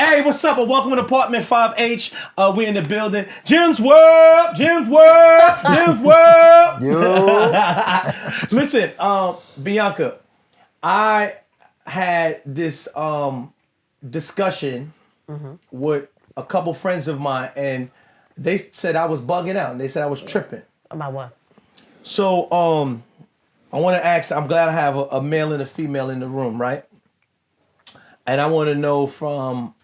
Hey, what's up? Welcome to Apartment 5H. We in the building. Jim's World, Jim's World, Jim's World. Yo. Listen, Bianca, I had this discussion with a couple friends of mine, and they said I was bugging out. They said I was tripping. About what? So, I want to ask. I'm glad I have a male and a female in the room, right? And I want to know from.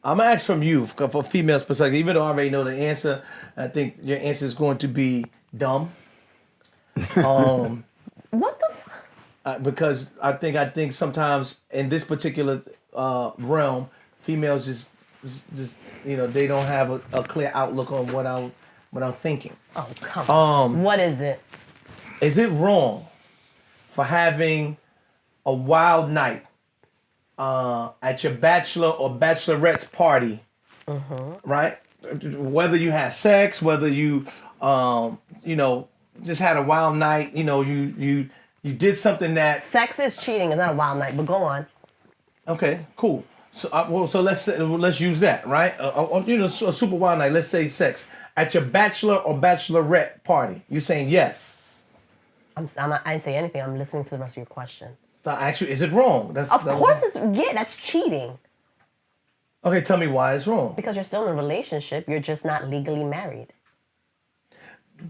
I'm gonna ask from you, from a female's perspective. Even though I already know the answer, I think your answer is going to be dumb. What the? Because I think sometimes in this particular realm, females just they don't have a clear outlook on what I'm thinking. Oh, come on. What is it? Is it wrong for having a wild night at your bachelor or bachelorette's party, right? Whether you had sex, whether you just had a wild night, you did something that. Sex is cheating. It's not a wild night, but go on. Okay, cool. So let's use that, right? A super wild night. Let's say sex at your bachelor or bachelorette party. You're saying yes. I didn't say anything. I'm listening to the rest of your question. So actually, is it wrong? Of course, that's cheating. Okay, tell me why it's wrong. Because you're still in a relationship. You're just not legally married.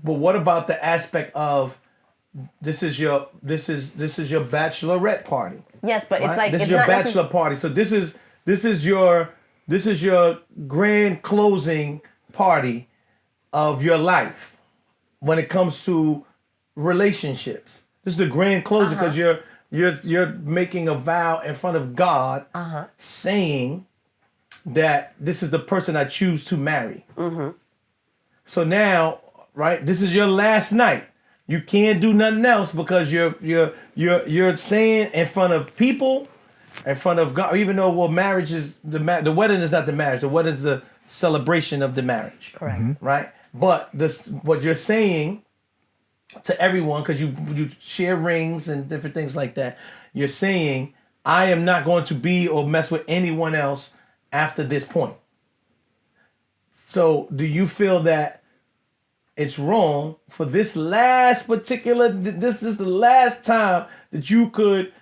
But what about the aspect of this is your bachelorette party? Yes, but right? it's like this it's is your not bachelor party. So this is your grand closing party of your life when it comes to relationships. This is the grand closing because you're making a vow in front of God, saying that this is the person I choose to marry. So now, right, this is your last night. You can't do nothing else because you're saying in front of people, in front of God. Even though marriage is the wedding is not the marriage. The wedding is the celebration of the marriage. Correct. Right, but what you're saying to everyone, because you share rings and different things like that, you're saying, I am not going to be or mess with anyone else after this point. So do you feel that it's wrong for this last particular, this is the last time that you could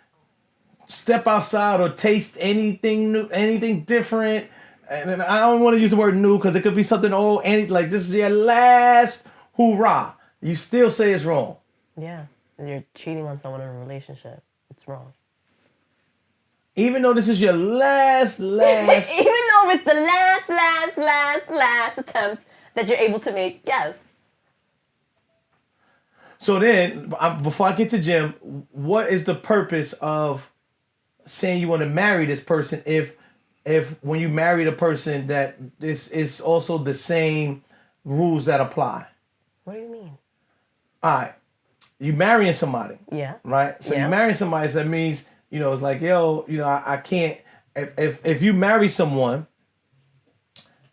step outside or taste anything new, anything different? And I don't want to use the word new because it could be something old, like this is your last hoorah. You still say it's wrong. Yeah, you're cheating on someone in a relationship. It's wrong. Even though this is your last. Even though it's the last attempt that you're able to make, yes. So then, before I get to Jim, what is the purpose of saying you want to marry this person if when you marry the person that this is also the same rules that apply? What do you mean? All right, you marrying somebody. Yeah. Right. So Yeah. you marrying somebody. So that means it's like I can't. If you marry someone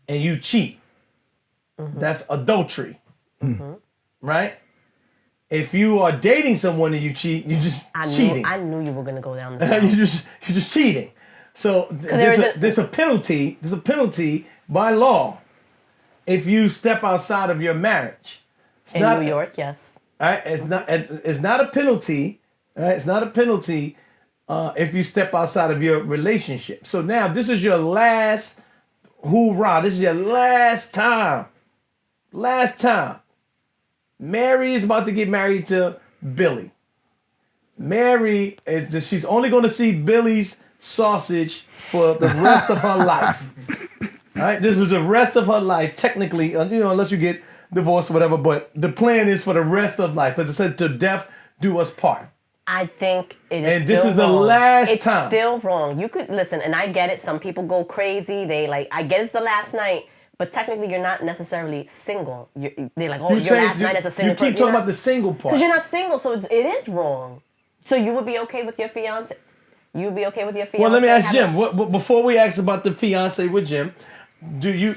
and you cheat, that's adultery. Right. If you are dating someone and you cheat, you just cheating. I knew you were gonna go down this road. you're just cheating. So there's a penalty. There's a penalty by law if you step outside of your marriage. In New York, yes. All right, it's not a penalty. All right, it's not a penalty if you step outside of your relationship. So now this is your last hoorah. This is your last time. Last time. Mary is about to get married to Billy. Mary she's only going to see Billy's sausage for the rest of her life. All right, this is the rest of her life, technically, unless you get divorced or whatever, but the plan is for the rest of life, because it said to death do us part. I think it is. And this is the last time. It's still wrong. You could listen, and I get it. Some people go crazy. I get it's the last night, but technically you're not necessarily single. They're like, your last night as a single person. You keep talking about the single part. Because you're not single, so it is wrong. So you would be okay with your fiance? You would be okay with your fiance? Well, let me ask Jim. Before we ask about the fiance with Jim, do you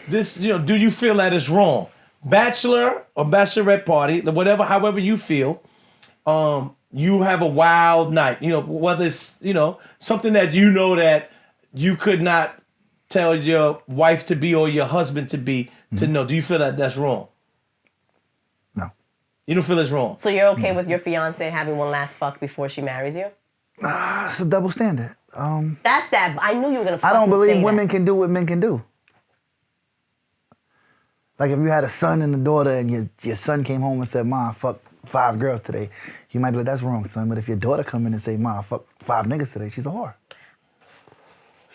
do you feel that it's wrong? Bachelor or bachelorette party, however you feel, you have a wild night, whether it's, something that that you could not tell your wife to be or your husband to be to know. Do you feel that that's wrong? No. You don't feel it's wrong? So you're okay with your fiance having one last fuck before she marries you? It's a double standard. That's that. I knew you were gonna. I don't believe say women that. can do what men can do. Like if you had a son and a daughter and your son came home and said, "Ma, I fucked 5 girls today," you might be like, "That's wrong, son." But if your daughter come in and say, "Ma, I fucked 5 niggas today," she's a whore.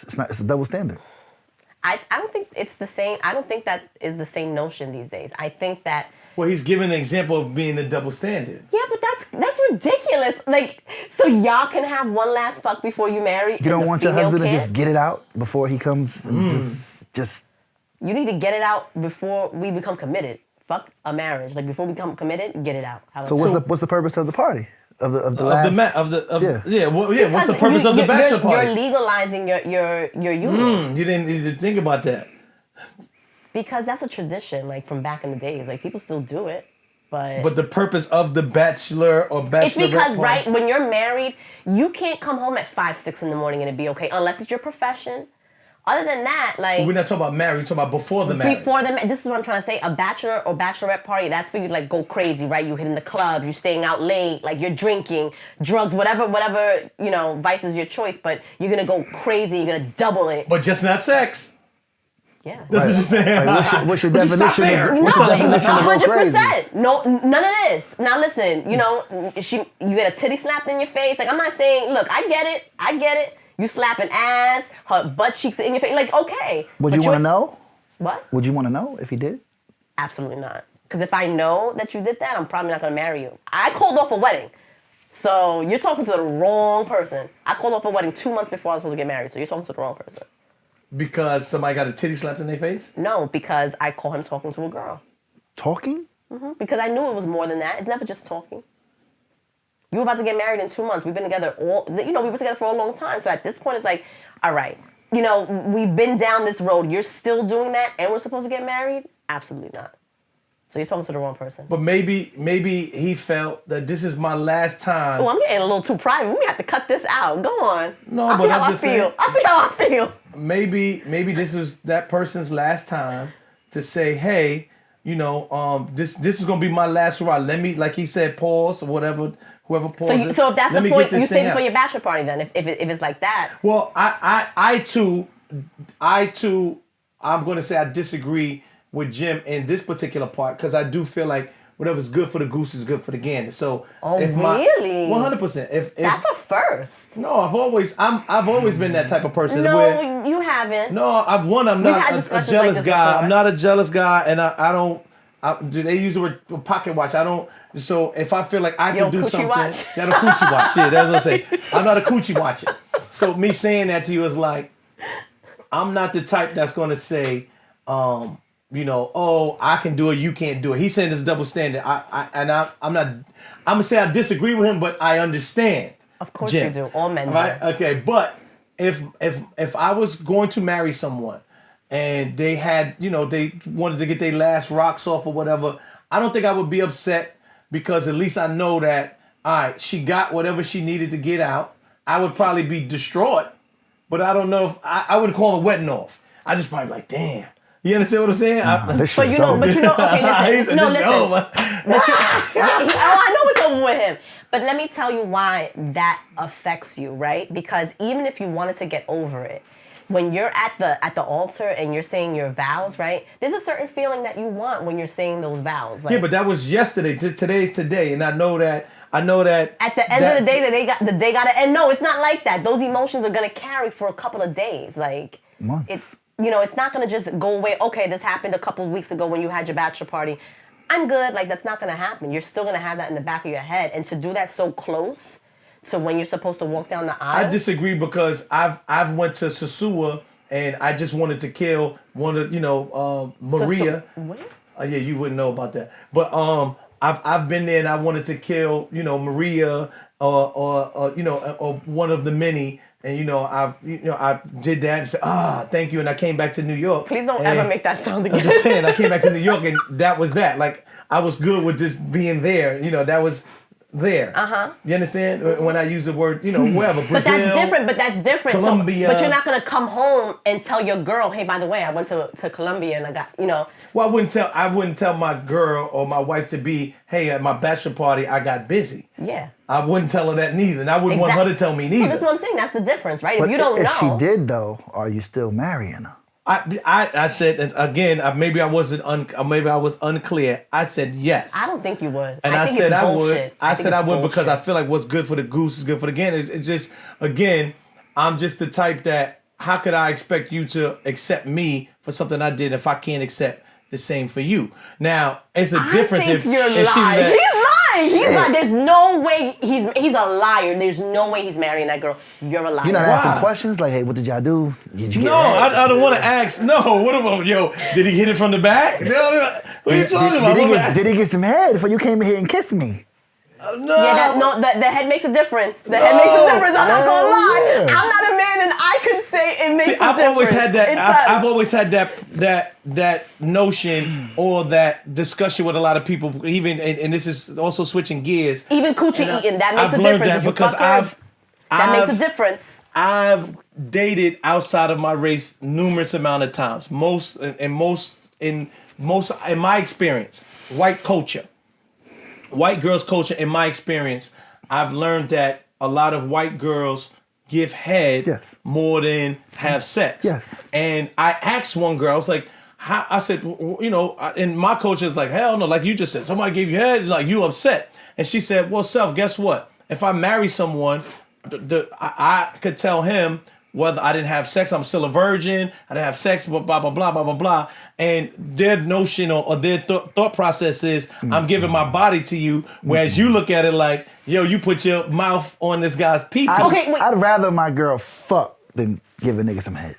It's a double standard. I don't think it's the same. I don't think that is the same notion these days. I think that. Well, he's giving an example of being a double standard. Yeah, but that's ridiculous. Like, so y'all can have one last fuck before you marry. You don't want your husband to can't? just get it out before he comes and just. You need to get it out before we become committed. Fuck a marriage. Like before we become committed, get it out. So what's the purpose of the party? What's the purpose of the bachelor party? You're legalizing your union. You didn't need to think about that. Because that's a tradition, like from back in the days. Like people still do it, but the purpose of the bachelor or bachelorette it's because party, right when you're married, you can't come home at 5, 6 in the morning and it be okay unless it's your profession. Other than that, like we're not talking about marriage. We're talking about before the marriage. This is what I'm trying to say. A bachelor or bachelorette party, that's for you to like go crazy, right? You hitting the clubs, you're staying out late, like you're drinking, drugs, whatever, vice is your choice. But you're gonna go crazy. You're gonna double it. But just not sex. Yeah. That's what you're saying. Like, what's your definition? No, What's the definition of go crazy? 100%. No, none of this. Now listen, you get a titty slapped in your face. Like I'm not saying, look, I get it. You slapping ass, her butt cheeks in your face. Like, okay. Would you want to know? What? Would you want to know if he did? Absolutely not. Because if I know that you did that, I'm probably not going to marry you. I called off a wedding. So you're talking to the wrong person. I called off a wedding 2 months before I was supposed to get married. So you're talking to the wrong person. Because somebody got a titty slapped in their face? No, because I caught him talking to a girl. Talking? Mm-hmm. Because I knew it was more than that. It's never just talking. You were about to get married in 2 months. We've been together we were together for a long time. So at this point, it's like, all right, we've been down this road. You're still doing that and we're supposed to get married? Absolutely not. So you're talking to the wrong person. But maybe he felt that this is my last time. Oh, I'm getting a little too private. We have to cut this out. Go on. No, I'll but see how I'm I just feel. saying, I'll see how I feel. Maybe this was that person's last time to say, hey, this is gonna be my last ride. Let me, like he said, pause or whatever. Whoever pauses. So if that's the point, you save it for your bachelor party then. If it's like that. Well, I too, I'm gonna say I disagree with Jim in this particular part because I do feel like whatever's good for the goose is good for the gander. So really? 100%. If that's a first. No, I've always been that type of person. No, you haven't. No, I'm not a jealous guy. Before. I'm not a jealous guy, and I don't. Do they use the word pocket watch? I don't. So if I feel like I can do something, watch? Yeah, the coochie watch. Yeah, that's what I say. I'm not a coochie watcher. So me saying that to you is like, I'm not the type that's gonna say, oh, I can do it, you can't do it. He's saying this double standard. I'm not. I'm gonna say I disagree with him, but I understand. Of course Jim. you do. All men do. Right? Okay, but if I was going to marry someone and they had, they wanted to get their last rocks off or whatever, I don't think I would be upset because at least I know that, all right, she got whatever she needed to get out. I would probably be distraught, but I don't know if I wouldn't call it wetting off. I just probably like, damn. You understand what I'm saying? Okay, listen. No, listen. I know it's over with him. But let me tell you why that affects you, right? Because even if you wanted to get over it, when you're at the altar and you're saying your vows, right? There's a certain feeling that you want when you're saying those vows. Like, yeah, but that was yesterday. Today's today, and I know that. At the end of the day, the day gotta end. No, it's not like that. Those emotions are gonna carry for a couple of days. Like months. It's not gonna just go away. Okay, this happened a couple of weeks ago when you had your bachelor party. I'm good. Like that's not gonna happen. You're still gonna have that in the back of your head, and to do that so close to when you're supposed to walk down the aisle. I disagree because I've went to Sosua and I just wanted to kill one of Maria. What? Yeah, you wouldn't know about that. But I've been there and I wanted to kill Maria or one of the many. And I did that and said, thank you, and I came back to New York. Please don't ever make that sound again. I'm just saying, I came back to New York and that was that. Like I was good with just being there. That was there. You understand? When I use the word, wherever, Brazil. But that's different. Colombia. But you're not gonna come home and tell your girl, hey, by the way, I went to Colombia and I got, Well, I wouldn't tell my girl or my wife to be, hey, at my bachelor party, I got busy. Yeah. I wouldn't tell her that neither, and I wouldn't want her to tell me neither. So that's what I'm saying. That's the difference, right? But if you don't if know. she did though, are you still marrying her? I said, and again, maybe I was unclear. I said yes. I don't think you would. And I think said it's I would. bullshit. I said I would bullshit. because I feel like what's good for the goose is good for the gander. It's just, again, I'm just the type that, how could I expect you to accept me for something I did if I can't accept the same for you? Now, it's a difference I think if you're if she's lying. that, He's lying. He's lying. There's no way he's a liar. There's no way he's marrying that girl. You're a liar. You're not Why? asking questions like, hey, what did y'all do? Did you get no, I don't want to ask. No, what about, did he hit it from the back? No, what are you talking about? Did he get some head before you came in here and kissed me? No. Yeah, the head makes a difference. The head makes a difference. I'm not gonna lie. Yeah. I'm not a man, and I could say it makes a difference. I've always had that. It does. I've always had that notion or that discussion with a lot of people. Even and this is also switching gears. Even coochie eating, that makes I've a learned difference. that because That makes a difference. I've dated outside of my race numerous amount of times. In my experience, white girls culture, in my experience, I've learned that a lot of white girls give head more than have sex. Yes. And I asked one girl, I was like, how? I said, and my culture is like, hell no, like you just said, somebody gave you head, like you upset. And she said, well, Self, guess what? If I marry someone, I could tell him whether I didn't have sex, I'm still a virgin, I didn't have sex, blah, blah, blah, blah, blah, blah, blah. And their notion or their thought process is, I'm giving my body to you, whereas you look at it like, you put your mouth on this guy's pee-pee. I'd rather my girl fuck than give a nigga some head.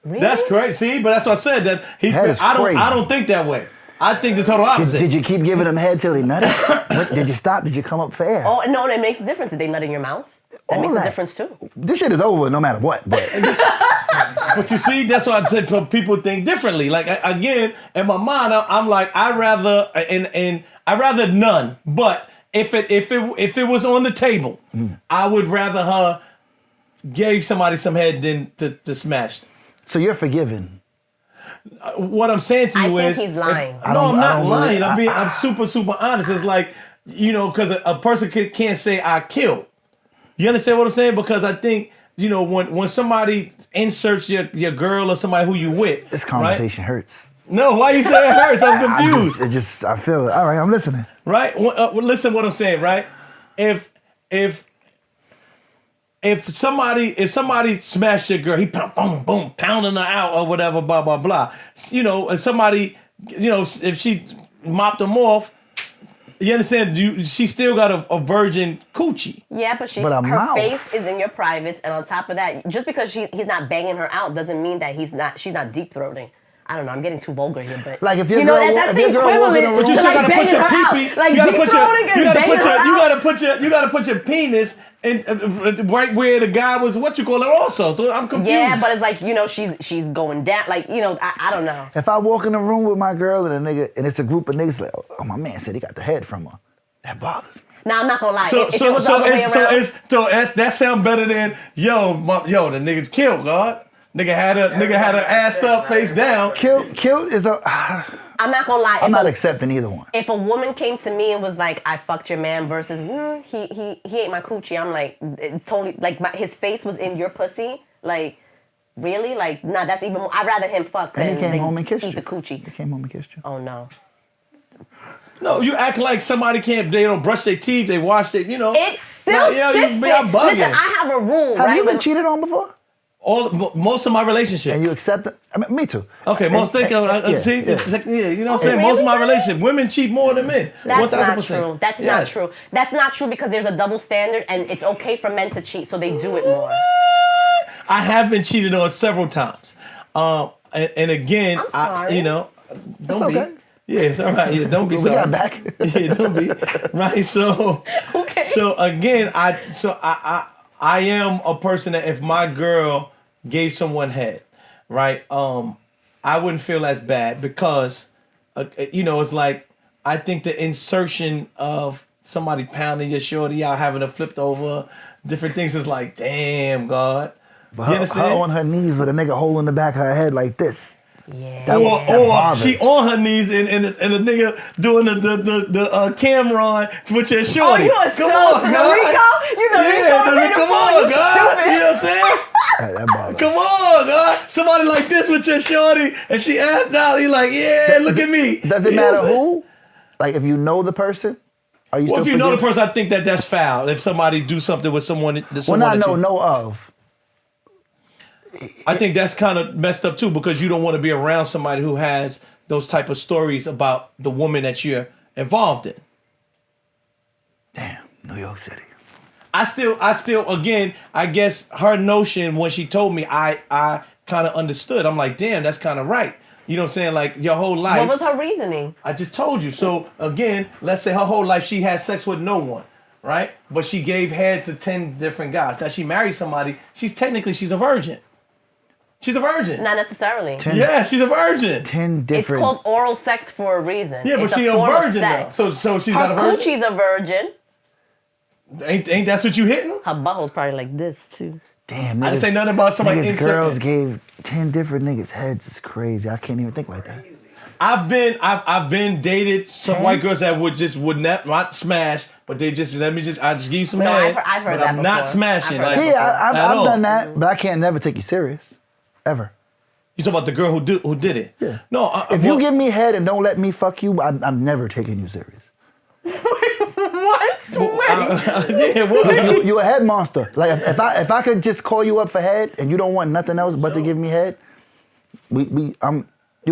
Really? That's crazy. See, but that's what I said. That is crazy. I don't think that way. I think the total opposite. Did you keep giving him head till he nutted? Did you stop? Did you come up for air? Oh, no, that makes a difference. Did they nut in your mouth? That makes a difference too. This shit is over no matter what. But But you see, that's why I said people think differently. Like again, in my mind, I'm like, I'd rather none. But if it was on the table, I would rather her gave somebody some head than to smash them. so you're forgiven. What I'm saying to you I is, think he's lying. I'm not lying. Really, I'm super honest. It's like, because a person can't say I killed. You understand what I'm saying? Because I think, when somebody inserts your girl or somebody who you with, This conversation hurts. No, why you say it hurts? I'm confused. I feel it. All right, I'm listening. Right? Listen what I'm saying, right? If somebody smashed your girl, he boom, boom, pounding her out or whatever, blah, blah, blah. And somebody, if she mopped him off, you understand? She still got a virgin coochie. Yeah, but But her her mouth. face is in your privates, and on top of that, just because he's not banging her out doesn't mean that she's not deep throating. I don't know. I'm getting too vulgar here, but Like if your you know girl, that's if the your girl walk in the equivalent room, But you to still like gotta put banging your her out. pee-pee. Like You gotta deep put throating and banging her out. you gotta put your penis in right where the guy was. What you call it? Also, so I'm confused. Yeah, but it's like she's going down. Like I don't know. if I walk in the room with my girl and a nigga, and it's a group of niggas like, oh my man said he got the head from her, that bothers me. Now I'm not gonna lie. So if it was the other way around, that sound better than the nigga's killed, God. Nigga had her assed up, face down. Kill is a. I'm not gonna lie. I'm not accepting either one. If a woman came to me and was like, "I fucked your man," versus he ate my coochie, I'm like totally like his face was in your pussy, like really, like nah, that's even more. I'd rather him fuck And than he came home and kissed eat you. the coochie. He came home and kissed you. Oh no. No, you act like somebody they don't brush their teeth, they wash their, It still sits there. bugging. Listen, I have a rule, Have right? you been cheated on before? Most of my relationships. And you accept it? I mean, me too. Okay, most think you know what I'm saying? Most of my relationships, women cheat more than men. That's not 1000%. true. That's not true. That's not true because there's a double standard and it's okay for men to cheat, so they do it more. I have been cheated on several times. And again, I'm sorry. don't be. okay. Yeah, it's all right. Yeah, don't be We sorry. got back. Yeah, don't be. Right, so. Okay. So again, I am a person that if my girl gave someone head, right, I wouldn't feel as bad because, it's like I think the insertion of somebody pounding your shorty out, having her flipped over, different things. It's like, damn, God. But You her understand? on her knees with a nigga holding the back of her head like this. Yeah. That Or bothers. she on her knees and the nigga doing the camera on with your Oh, shorty. you are so the Rico? You know Rico? Come on, God. You know what I'm saying? That bothers. Come on, God. Somebody like this with your shorty and she asked out. He like, yeah, look at me. Does it You know what matter I'm saying? who? Like if you know the person, are you Well, still if you know the forgive? person, I think that's foul. If somebody do something with someone, Well, not know of. I think that's kind of messed up too, because you don't want to be around somebody who has those type of stories about the woman that you're involved in. Damn, New York City. I still, again, I guess her notion when she told me, I kind of understood. I'm like, damn, that's kind of right. You know what I'm saying? Like your whole life. What was her reasoning? I just told you. So again, let's say her whole life she had sex with no one, right? But she gave head to 10 different guys. Now she married somebody. She's a virgin. She's a virgin. Not necessarily. Yeah, she's a virgin. 10 It's different. called oral sex for a reason. Yeah, but it's she a form of virgin though. sex. So she's Her not a virgin. coochie's a virgin. Ain't that what you hitting? Her butthole's probably like this too. Damn, I didn't say nothing about somebody niggas, inserting. girls gave 10 different niggas heads. It's crazy. I can't even think like that. I've been dated some white girls that would not smash, but they just I just give you some No, head. I've heard but that I'm not before. smashing. I've heard Like, that Yeah, at I've all. done that, but I can't never take you serious. Ever. You talking about the girl who did it? Yeah. No. If you give me head and don't let me fuck you, I'm never taking you serious. What? Wait. yeah. Well, You a head monster. Like if I could just call you up for head and you don't want nothing else but to give me head, you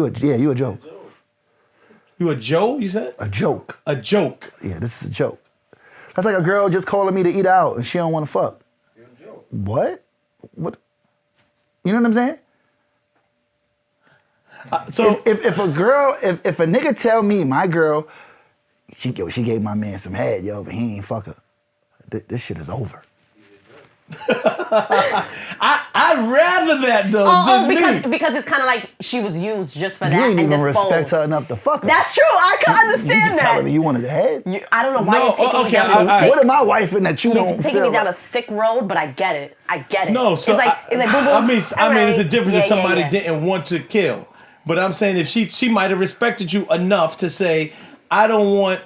a joke. you a Joe? You said A joke. a joke. Yeah, this is a joke. That's like a girl just calling me to eat out and she don't want to fuck. You're a joke. What? You know what I'm saying? So If a nigga tell me my girl, she gave my man some head, yo, but he ain't fuck her. This shit is over. I'd rather that though. Because it's kind of like she was used just for You that ain't and even disposed. respect her enough to fuck her. That's true. I can You understand just telling me that. you wanted the head? I don't know why No, you're taking me okay, down a sick. What am I wife in that you You're don't taking feel me down like? a sick road, but I get it. No, so it's like boom, boom. I mean, it's a difference if Yeah, somebody yeah. didn't want to kill. But I'm saying if she might have respected you enough to say, I don't want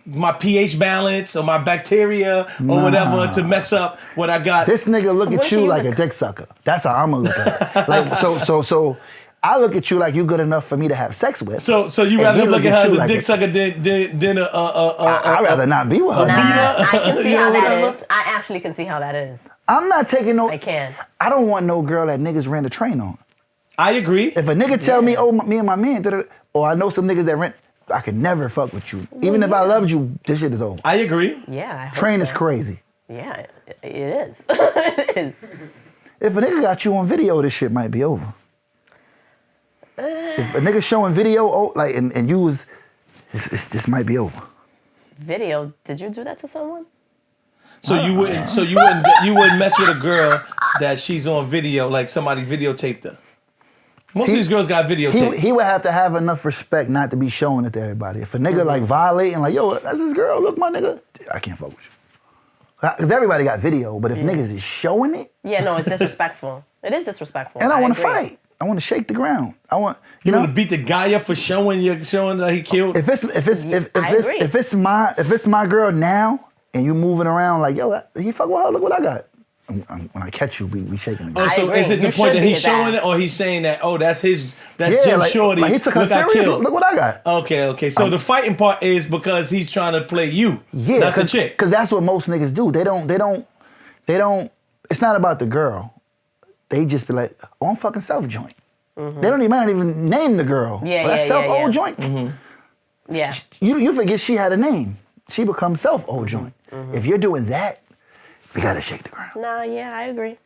my pH balance or my bacteria or whatever to mess up what I got. This nigga look What at if she you use like a a dick sucker. That's how I'm gonna look at it. Like so I look at you like you good enough for me to have sex with. So you And rather he look at her as you a like dick sucker than I'd rather not be with her. Nah, I can see You how know that whatever? is. I actually can see how that is. I'm not taking no. I can. I don't want no girl that niggas ran the train on. I agree. If a nigga tell me, oh, me and my man, or I know some niggas that rent, I can never fuck with you. Even if I loved you, this shit is over. I agree. Yeah, I hope Train so. is crazy. Yeah, it is. It is. If a nigga got you on video, this shit might be over. If a nigga showing video, and you was, this might be over. Video. Did you do that to someone? So you wouldn't mess with a girl that she's on video, like somebody videotaped her. Most of these girls got videotaped. He would have to have enough respect not to be showing it to everybody. If a nigga like violating, like, yo, that's this girl, look, my nigga, I can't fuck with you. Because everybody got video, but if niggas is showing it, Yeah, no, it's disrespectful. It is disrespectful. and I want to agree. fight. I want to shake the ground. You want know, to beat the guy up for showing that he killed. if agree. it's my girl now, and you moving around like, yo, he fuck with her, look what I got. When I catch you, we shaking the ground. Oh, so agree. is it the You point should that be he's his showing ass. it, or he's saying that, oh, that's Jim Shorty. Like he took her look, I serious. killed. Look what I got. Okay. So the fighting part is because he's trying to play you, Yeah, not the chick. because that's what most niggas do. They don't. It's not about the girl. They just be like, oh, I'm fucking self joint. They don't even name the girl. Yeah, But that's yeah, self yeah, old yeah. joint. Yeah. You forget she had a name. She becomes self old joint. If you're doing that, we gotta shake the ground. Nah, yeah, I agree.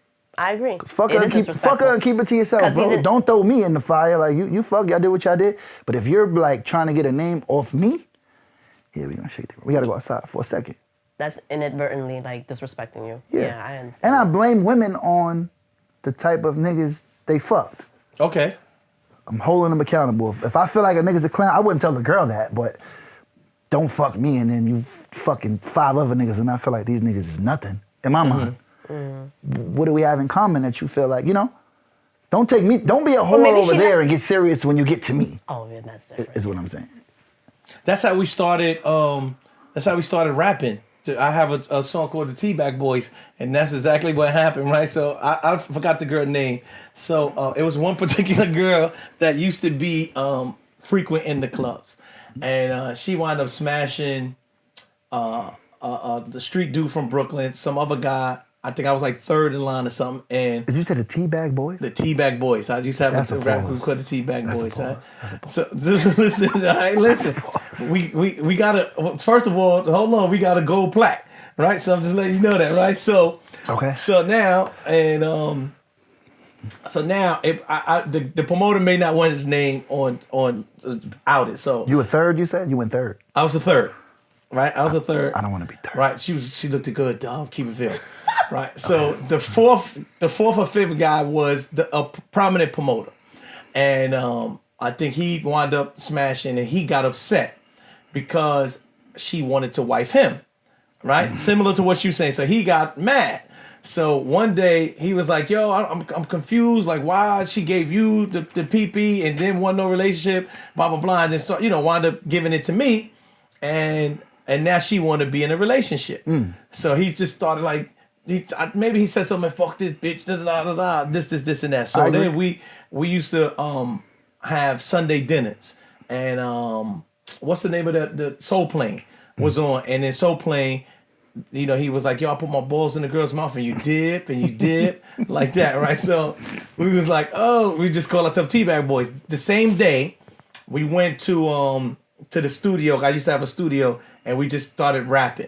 Fuck It her, is fuck her and keep it to yourself, 'Cause bro. he's Don't throw me in the fire. Like you fuck, y'all did what y'all did. But if you're like trying to get a name off me, yeah, we gonna shake the ground. We gotta go outside for a second. That's inadvertently like disrespecting you. Yeah. Yeah, I understand. And I blame women on the type of niggas they fucked. Okay. I'm holding them accountable. If I feel like a nigga's a clown, I wouldn't tell the girl that, but don't fuck me, and then you fucking 5 other niggas, and I feel like these niggas is nothing in my mind. What do we have in common that you feel like, you know? Don't take me. Don't be a whore over there and get serious when you get to me. Oh, yeah, that's different. Is what I'm saying. That's how we started. That's how we started rapping. I have a song called the Teabag Boys, and that's exactly what happened, right? So I forgot the girl name. So it was one particular girl that used to be frequent in the clubs, and she wound up smashing the street dude from Brooklyn, some other guy. I think I was like 3rd in line or something. And did you say the Teabag Boys? The Teabag Boys. I used to have a rap group called the Teabag Boys, right? So just listen, all right, listen. We gotta, first of all, hold on, we got a gold plaque, right? So I'm just letting you know that, right? So okay. So now and the promoter may not want his name on outed. So you were 3rd, you said? You went 3rd. I was a 3rd. Right, I was a 3rd. I don't want to be 3rd. Right, she looked good, dog. Keep it real. Right, so the fourth or 5th guy was a prominent promoter, and I think he wound up smashing, and he got upset because she wanted to wife him. Right, similar to what you saying. So he got mad. So one day he was like, "Yo, I'm confused. Like, why she gave you the PP and didn't want no relationship, blah blah blah." And then so wound up giving it to me, and now she want to be in a relationship. So he just started like, maybe he said something, fuck this bitch, this and that. So then we used to have Sunday dinners, and what's the name of the Soul Plane was on, and then Soul Plane, he was like, yo, I put my balls in the girl's mouth and you dip like that, right? So we was like, oh, we just call ourselves Teabag Boys. The same day, we went to the studio. I used to have a studio, and we just started rapping.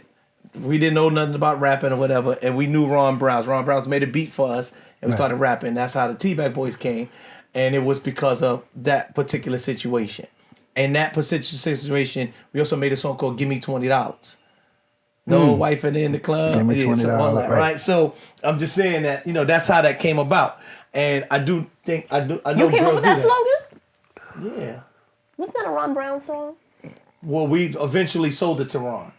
We didn't know nothing about rapping or whatever, and we knew Ron Browns. Ron Browns made a beat for us, and we started rapping. That's how the Teabag Boys came, and it was because of that particular situation. And that particular situation, we also made a song called "Give Me $20." No wife in the club. Give me $20, right? So I'm just saying that that's how that came about, and I do think I know you came up girls with that do slogan? Yeah. Wasn't that a Ron Brown song? Well, we eventually sold it toRon.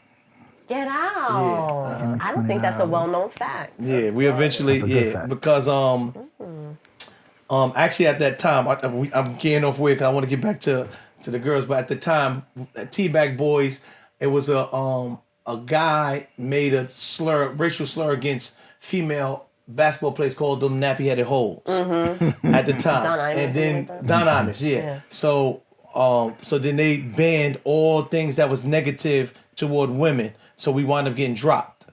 Get out. Yeah. I don't think that's a well-known fact. Yeah, we eventually, because actually at that time, I'm getting off work. I want to get back to the girls, but at the time, at Teabag Boys, it was a guy made a racial slur against female basketball players called them nappy-headed hoes at the time. Don Imus, and then Don Imus, yeah. So then they banned all things that was negative toward women. So we wound up getting dropped.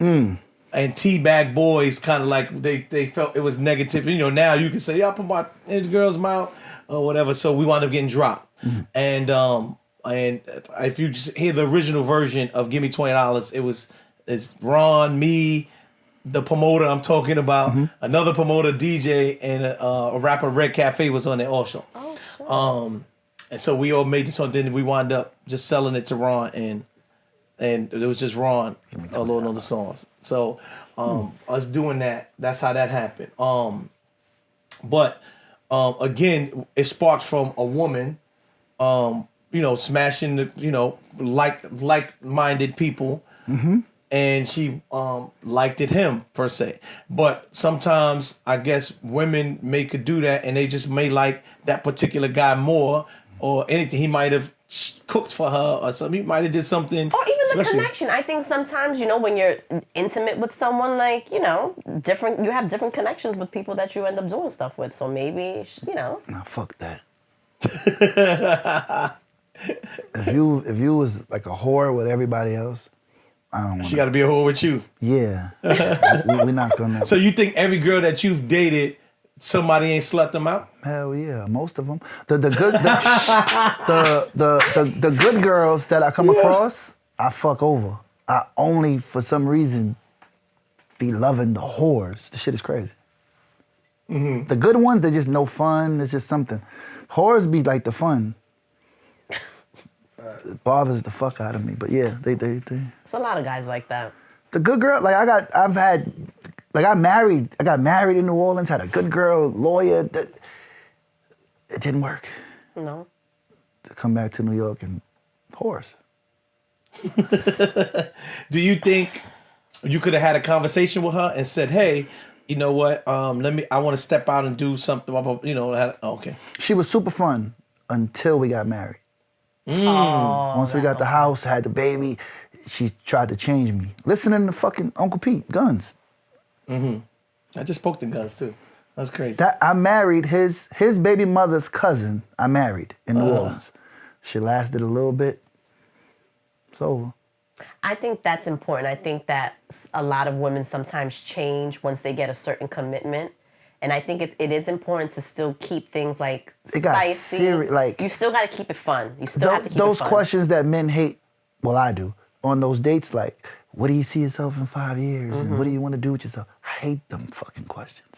And Teabag Boys kind of like, they felt it was negative. Now you can say, yeah, I put my in the girl's mouth or whatever. So we wound up getting dropped. And if you just hear the original version of Give Me $20, it's Ron, me, the promoter I'm talking about, another promoter, DJ, and a rapper, Red Cafe, was on it also. Oh, sure. And so we all made this song. Then we wound up just selling it to Ron, and it was just Ron alone on the songs. So us doing that, that's how that happened. But again, it sparked from a woman, smashing the, like-minded people. And she liked it him per se. But sometimes I guess women could do that, and they just may like that particular guy more, or anything. He might have cooked for her or something. He might have did something. Or even special. The connection. I think sometimes, when you're intimate with someone, like, different, you have different connections with people that you end up doing stuff with. So maybe, Nah, fuck that. If you was like a whore with everybody else, I don't want. She got to be a whore with you. Yeah, we're not gonna. So you think every girl that you've dated, somebody ain't slept them out? Hell yeah, most of them. The good girls that I come across, I fuck over. I only for some reason be loving the whores. The shit is crazy. The good ones, they're just no fun. It's just something. Whores be like the fun. It bothers the fuck out of me, but yeah, they. It's a lot of guys like that. The good girl, I got married in New Orleans, had a good girl, lawyer. It didn't work. No. To come back to New York and whores. Do you think you could have had a conversation with her and said, "Hey, you know what? I want to step out and do something." You know, okay. She was super fun until we got married. Once we got the house, had the baby, she tried to change me. Listening to fucking Uncle Pete, Guns. I just spoke to Guns too. That's crazy. That I married his baby mother's cousin. I married in New Orleans. She lasted a little bit. It's over. I think that's important. I think that a lot of women sometimes change once they get a certain commitment. And I think it is important to still keep things like It got spicy. serious. Like You still got to keep it fun. You still have to keep it fun. those questions that men hate, well, I do, on those dates, like, what do you see yourself in 5 years? And what do you want to do with yourself? I hate them fucking questions.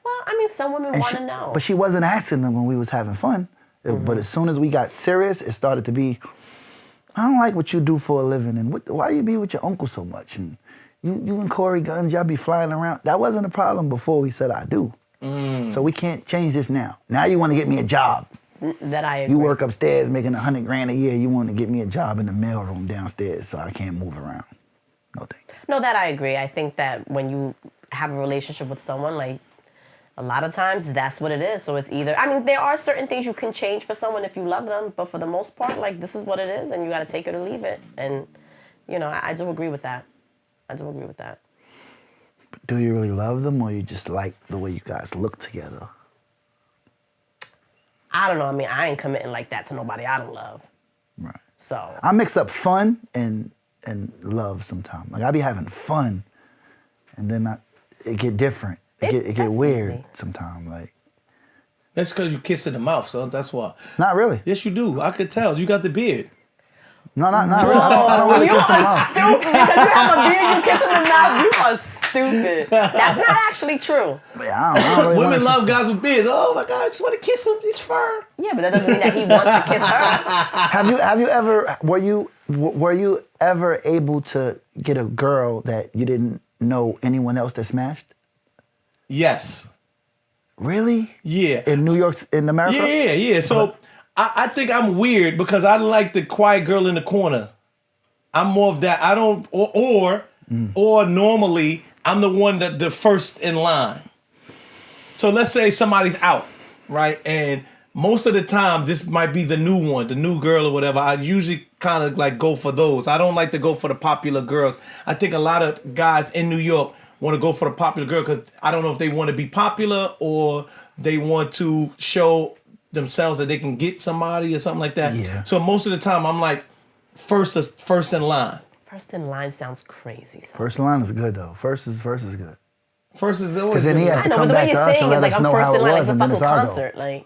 Well, I mean, some women And want to know. But she wasn't asking them when we was having fun. But as soon as we got serious, it started to be, I don't like what you do for a living, and why you be with your uncle so much, and you and Corey Guns, y'all be flying around. That wasn't a problem before we said I do. So we can't change this now. Now you want to get me a job. That I agree. You work upstairs making $100 grand a year. You want to get me a job in the mailroom downstairs so I can't move around. No thanks. No, that I agree. I think that when you have a relationship with someone, like, a lot of times that's what it is. So it's either, I mean, there are certain things you can change for someone if you love them, but for the most part, like, this is what it is, and you got to take it or leave it. And, you know, I do agree with that. I do agree with that. Do you really love them, or you just like the way you guys look together? I don't know. I mean, I ain't committing like that to nobody I don't love. Right. So I mix up fun and love sometimes. Like I be having fun, and then it get different. It get that's weird easy. sometimes. Like That's because you kiss in the mouth, son. That's why. not really. Yes, you do. I could tell. You got the beard. No, not really. I don't really you kiss them are out. stupid because you have a beard, you kiss in the mouth. You are stupid. That's not actually true. Yeah, I don't really wanna Women kiss love guys with beards. Oh my God, I just want to kiss him. He's fur. Yeah, but that doesn't mean that he wants to kiss her. Have you ever were you ever able to get a girl that you didn't know anyone else that smashed? Yes. Really? Yeah. In New York, in America? Yeah. So I think I'm weird because I like the quiet girl in the corner. I'm more of that. I don't or normally I'm the one that the first in line. So let's say somebody's out, right? And most of the time this might be the new one, the new girl or whatever. I usually kind of like go for those. I don't like to go for the popular girls. I think a lot of guys in New York want to go for the popular girl because I don't know if they want to be popular or they want to show themselves that they can get somebody or something like that. Yeah. So most of the time I'm like first in line. First in line sounds crazy. First line is good though. First is good. First is always. Because then he good. has I to know, come but the way back to you're us saying and is let like us I'm know first how in it line, like was, a and then fucking it's our go. concert. Like,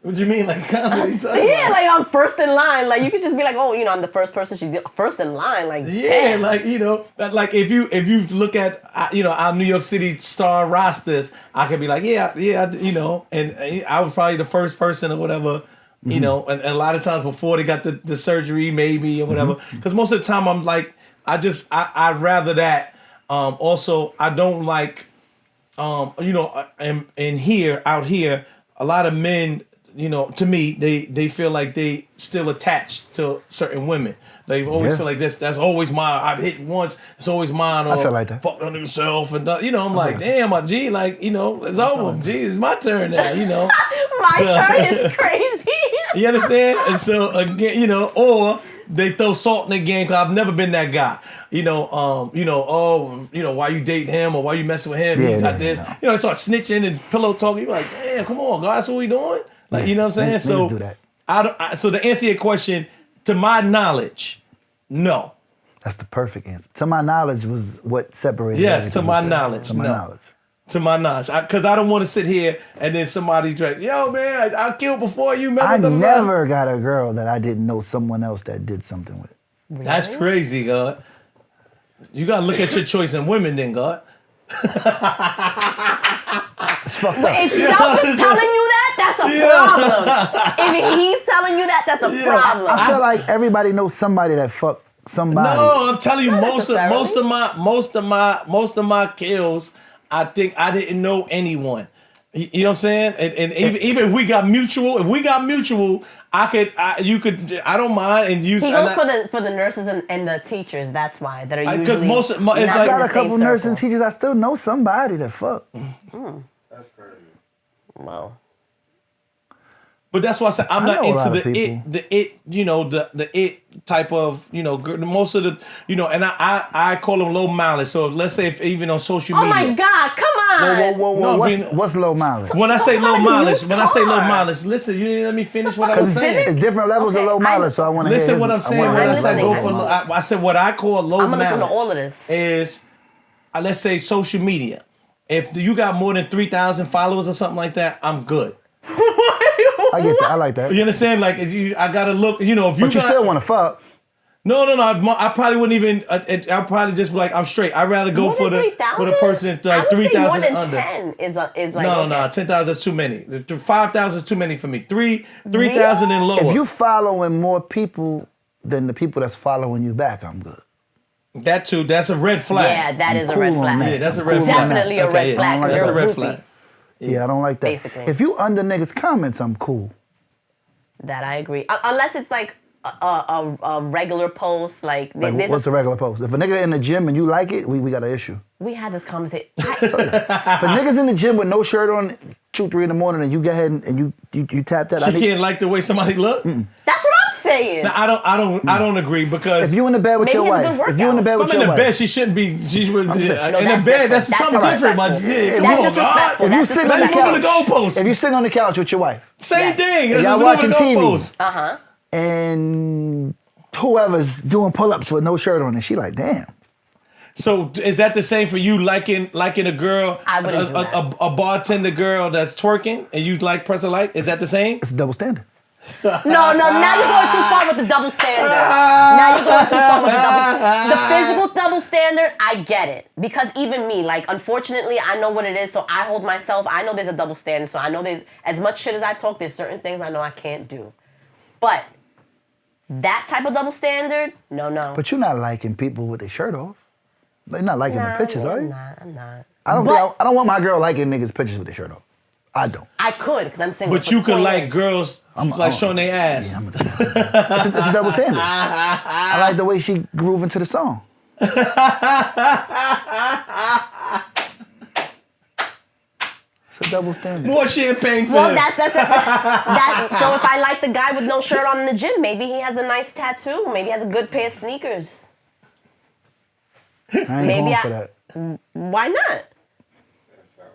What do you mean, like concert? What you talking yeah, about? like I'm first in line. Like you could just be like, oh, you know, I'm the first person. She's first in line. Like, Yeah, damn. like like if you look at our New York City star rosters, I could be like, yeah, and I was probably the first person or whatever, and a lot of times before they got the surgery maybe or whatever, because most of the time I'm like, I'd rather that. Also, I don't like, and here out here, a lot of men. To me, they feel like they still attached to certain women. They always feel like that's always mine. I've hit once, it's always mine. Or I feel like that. Fuck on yourself, and I'm like, damn, my G, like it's over. G, it's my turn now. My turn is crazy. You understand? And so again, or they throw salt in the game because I've never been that guy. Why you dating him or why you messing with him? Yeah, He got yeah, this. no. I start snitching and pillow talking. You're like, damn, come on, guys, what we doing? Like, you know what I'm saying? Niggas So do that. so to answer your question, to my knowledge, no. That's the perfect answer. To my knowledge was what separated. Yes, to everything my we said. knowledge, To my no. knowledge. To my knowledge, because I don't want to sit here and then somebody like, yo, man, I killed before you. Remember I the never got a girl that I didn't know someone else that did something with. That's crazy, God. You gotta look at your choice in women, then, God. It's fucked up. If Self is telling you that, that's a problem. If he's telling you that, that's a problem. I feel like everybody knows somebody that fucked somebody. No, I'm telling you, Not most of necessarily. my kills, I think I didn't know anyone. You know what I'm saying? And even if we got mutual, I don't mind. And you. He goes for the nurses and the teachers. That's why that are usually. Because most, it's like I got a couple nurses and teachers. I still know somebody that fuck. That's crazy. Well. But that's why I said I'm I not know a into lot of people. the it type of, most of the, and I call them low mileage. So let's say if even on social media. Oh my God, come on. Whoa. No, What's low mileage? When I say low Somebody mileage, use car. listen, you didn't let me finish what I was saying. It's different levels of Okay, low mileage, so I want to Listen what I'm saying. When I say listening. go for, I said what I call low I'm gonna listen mileage to all of this. is, let's say social media. If you got more than 3,000 followers or something like that, I'm good. I get that. I like that. You understand? Like I gotta look. If you But you still want to fuck. No. I probably wouldn't even. I'll probably just be like, I'm straight. I'd rather go More for than the 3,000? person I like would say 3,000 more than under. 10 is like. No, okay. 10,000 is too many. 5,000 is too many for me. 3,000 and lower. If you following more people than the people that's following you back, I'm good. That too. That's a red flag. Yeah, that is a cool red on flag. that. Yeah, that's a I'm red cool flag. on that. Definitely a red flag. I don't like That's that. a red You're flag. Yeah, I don't like that. Basically. If you under niggas' comments, I'm cool. That I agree. Unless it's like a regular post, like Like, there's what's a regular post? If a nigga in the gym and you like it, we got an issue. we had this conversation. If a nigga's in the gym with no shirt on, 2, 3 in the morning, and you go ahead and you tap that. She can't like the way somebody look. That's what I'm saying. No, I don't agree because If you in the bed with Maybe your it's a good wife, if you in the bed if with I'm in your the wife, bed, she shouldn't be. She would in saying- No, the that's bed. That's different. something That's different, my disrespectful. G. Come That's on, disrespectful. God. if you That's sitting on the Let's move the couch, goalposts. if you sitting on the couch with your wife, Same Yes. thing. And Let's y'all just move the watching TV. goalposts. and whoever's doing pull-ups with no shirt on, and she like, damn. So is that the same for you? Liking a girl, I wouldn't do that. a bartender girl that's twerking, and you like press a like? Is that the same? It's a double standard. No, now you're going too far with the double standard. Now you're going too far with the physical double standard. I get it. Because even me, like, unfortunately, I know what it is, so I hold myself. I know there's a double standard, so I know there's, as much shit as I talk, there's certain things I know I can't do. But that type of double standard, no. But you're not liking people with their shirt off. They're not liking the pictures, are you? I'm not. I don't want my girl liking niggas' pictures with their shirt off. I don't. I could, because I'm single. But you the could point like is- girls like showing their ass. Yeah, it's a double standard. I like the way she groove into the song. It's a double standard. More champagne for Well, him. that's so if I like the guy with no shirt on in the gym, maybe he has a nice tattoo, maybe he has a good pair of sneakers. I ain't maybe going I- for that. Why not? That sounds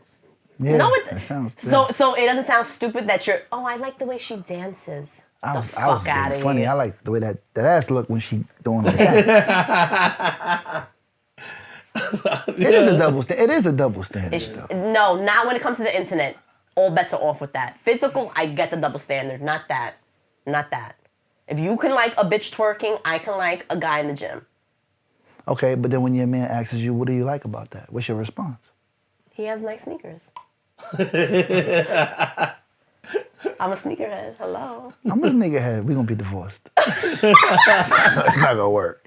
stupid. Yeah, No, that sounds so it doesn't sound stupid that you're. Oh, I like the way she dances. I was fuck being outta funny. here. I like the way that ass look when she doing that. It is a double standard. It is a double standard. though. No, not when it comes to the internet. All bets are off with that. Physical, I get the double standard. Not that. If you can like a bitch twerking, I can like a guy in the gym. Okay, but then when your man asks you, what do you like about that? What's your response? He has nice sneakers. I'm a sneakerhead. Hello. I'm a nigga head. We gonna be divorced. It's not gonna work.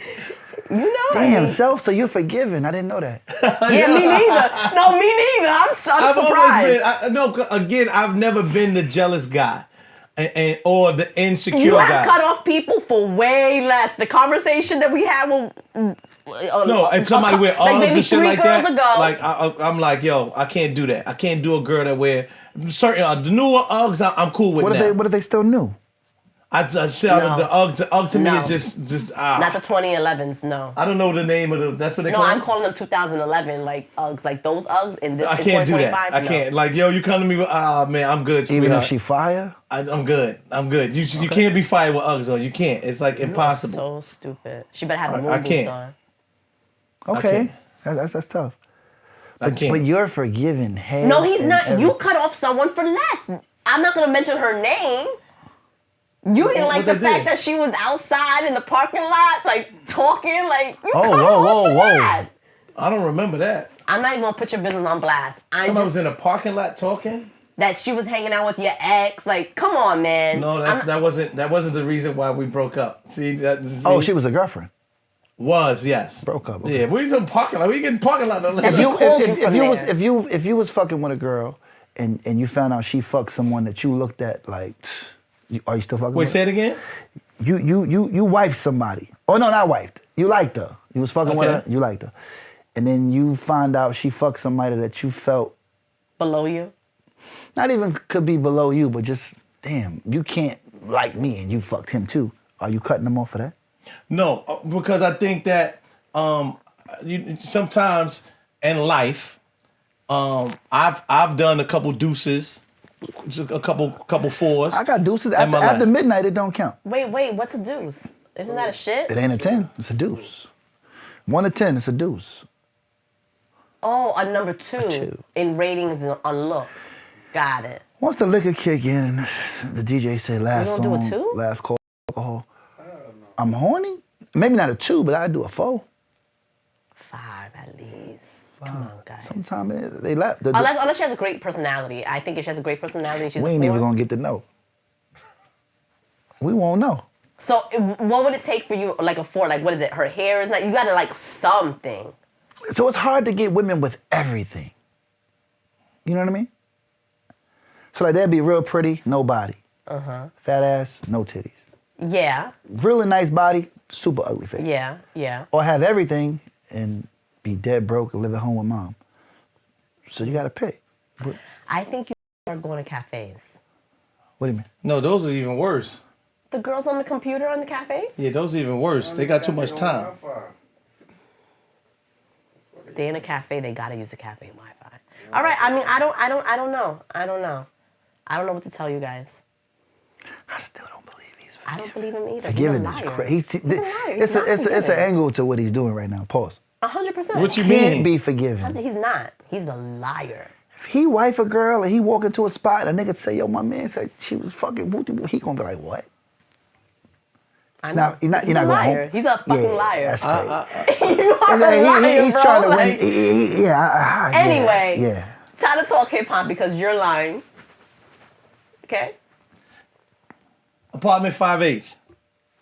You know. Damn, self. So you're forgiven. I didn't know that. Yeah, me neither. No, me neither. I'm surprised. I've never been the jealous guy, or the insecure You guy. have cut off people for way less. The conversation that we had will. No, if somebody wear like Uggs maybe and shit 3 like girls that, ago. like I'm like, yo, I can't do that. I can't do a girl that wear certain the newer Uggs. I'm cool with now. What if they still new? I said No. the Ugg to me No. is just Not the 2011s, no. I don't know the name of the. That's what they No, call. I'm it? calling them 2011 like Uggs, like those Uggs in this. I in can't do 2025, that. I no. can't. Like, yo, you come to me with, man, I'm good, Even sweetheart. if she fire? I'm good. You can't be fired with Uggs on. You can't. It's like You are impossible. so stupid. She better have the I moon boots can't. on. Okay, that's tough. I can't. But you're forgiving. Head No, he's and not. everything. You cut off someone for less. I'm not gonna mention her name. You didn't like What the they fact did? that she was outside in the parking lot, like talking, like you Oh, cut her whoa, off for whoa. that. I don't remember that. I'm not even gonna put your business on blast. I Somebody just was in a parking lot talking. that she was hanging out with your ex. Like, come on, man. No, that wasn't the reason why we broke up. See that? Oh, she was a girlfriend. was yes. Broke up, okay. Yeah, we was in parking lot. We getting parking lot. That you called you from there. If you was fucking with a girl and you found out she fucked someone that you looked at like, are you still fucking Wait, with say it again? You wifed somebody. Oh no, not wifed. You liked her. You was fucking with her. You liked her. And then you find out she fucked somebody that you felt Below you? not even could be below you, but just damn, you can't like me and you fucked him too. Are you cutting them off for that? No, because I think that sometimes in life, I've done a couple deuces, a couple fours. I got deuces in my after life. midnight. It don't count. Wait, what's a deuce? Isn't that a shit? It ain't a 10. It's a deuce. 1 to 10. It's a deuce. Oh, a number 2 2. in ratings on looks. Got it. Once the liquor kick in and the DJ say last You gonna song, do a 2? last call, alcohol, I'm horny. Maybe not a 2, but I do a 4. 5 at least. Come on, guys. Sometimes they left. Unless she has a great personality. I think if she has a great personality, she's We a ain't 4. even gonna get to know. We won't know. So what would it take for you, like a 4? Like, what is it? Her hair is not, you gotta like something. So it's hard to get women with everything. You know what I mean? So like they'd be real pretty, no body. Fat ass, no titties. Yeah, Really nice body, super ugly face. yeah. Or have everything and be dead broke and live at home with mom. So you gotta pick. What I think you are going to cafes. do you mean? No, those are even worse. The girls on the computer on the cafe? Yeah, those are even worse. They got too much time. They're in a cafe, they gotta use the cafe Wi-Fi. All right, I mean, I don't know. I don't know what to tell you guys. I still don't believe he's I don't believe him either. forgiving. He's a liar. Crazy. He's a liar. He's not It's an forgiving. angle to what he's doing right now. Pause. 100%. What you Can't mean? be forgiven. He's not. He's a liar. If he wife a girl and he walk into a spot and a nigga say, yo, my man said she was fucking woo-doo, he gonna be like, what? I He's know. not- he's not a going liar. home. He's a fucking liar. That's crazy. You are a liar, He's bro. trying to Like, win. Yeah. Anyway. Yeah. Time to talk hip hop because you're lying. Okay? Apartment 5H.